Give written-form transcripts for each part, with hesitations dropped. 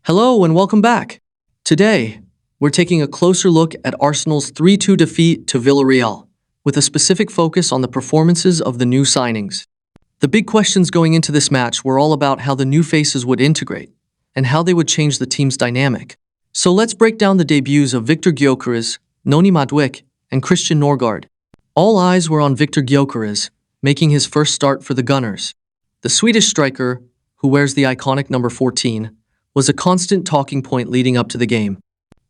Hello and welcome back. Today, we're taking a closer look at Arsenal's 3-2 defeat to Villareal, with a specific focus on the performances of the new signings. The big questions going into this match were all about how the new faces would integrate and how they would change the team's dynamic. So let's break down the debuts of Viktor Gyokeres, Noni Madueke, and Christian Norgaard. All eyes were on Viktor Gyokeres, making his first start for the Gunners. The Swedish striker, who wears the iconic number 14, was a constant talking point leading up to the game.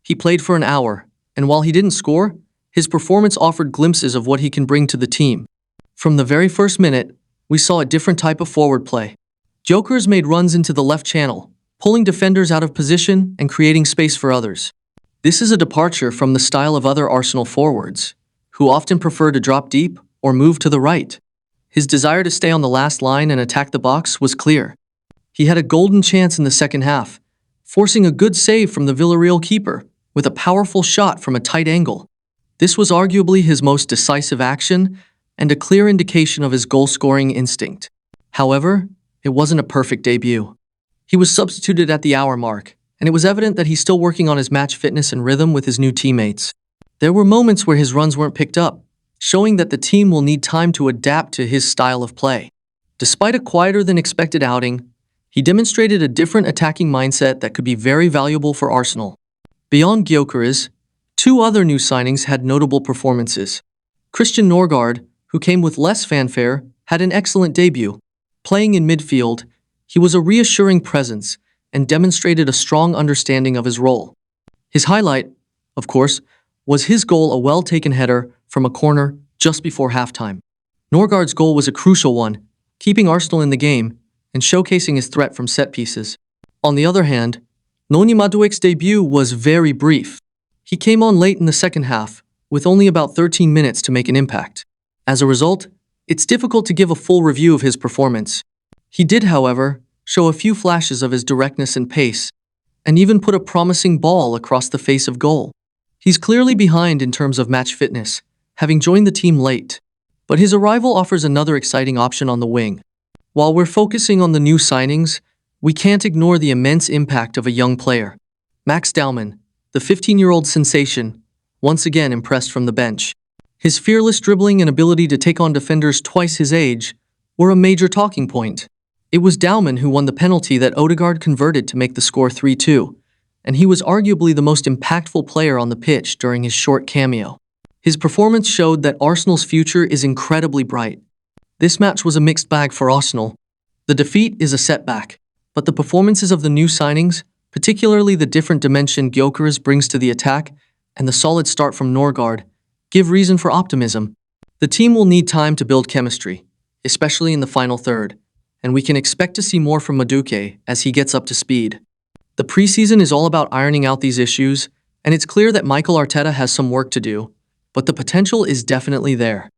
He played for an hour, and while he didn't score, his performance offered glimpses of what he can bring to the team. From the very first minute, we saw a different type of forward play. Gyokeres made runs into the left channel, pulling defenders out of position and creating space for others. This is a departure from the style of other Arsenal forwards, who often prefer to drop deep or move to the right. His desire to stay on the last line and attack the box was clear. He had a golden chance in the second half, forcing a good save from the Villareal keeper with a powerful shot from a tight angle. This was arguably his most decisive action and a clear indication of his goal-scoring instinct. However, it wasn't a perfect debut. He was substituted at the hour mark, and it was evident that he's still working on his match fitness and rhythm with his new teammates. There were moments where his runs weren't picked up, showing that the team will need time to adapt to his style of play. Despite a quieter than expected outing, he demonstrated a different attacking mindset that could be very valuable for Arsenal. Beyond Gyokeres, two other new signings had notable performances. Christian Norgaard, who came with less fanfare, had an excellent debut. Playing in midfield, he was a reassuring presence and demonstrated a strong understanding of his role. His highlight, of course, was his goal, a well-taken header from a corner just before halftime. Norgaard's goal was a crucial one, keeping Arsenal in the game and showcasing his threat from set pieces. On the other hand, Noni Madueke's debut was very brief. He came on late in the second half, with only about 13 minutes to make an impact. As a result, it's difficult to give a full review of his performance. He did, however, show a few flashes of his directness and pace, and even put a promising ball across the face of goal. He's clearly behind in terms of match fitness, having joined the team late, but his arrival offers another exciting option on the wing. While we're focusing on the new signings, we can't ignore the immense impact of a young player. Max Daumann, the 15-year-old sensation, once again impressed from the bench. His fearless dribbling and ability to take on defenders twice his age were a major talking point. It was Daumann who won the penalty that Odegaard converted to make the score 3-2, and he was arguably the most impactful player on the pitch during his short cameo. His performance showed that Arsenal's future is incredibly bright. This match was a mixed bag for Arsenal. The defeat is a setback, but the performances of the new signings, particularly the different dimension Gyokeres brings to the attack and the solid start from Norgaard, give reason for optimism. The team will need time to build chemistry, especially in the final third, and we can expect to see more from Madueke as he gets up to speed. The preseason is all about ironing out these issues, and it's clear that Mikel Arteta has some work to do, but the potential is definitely there.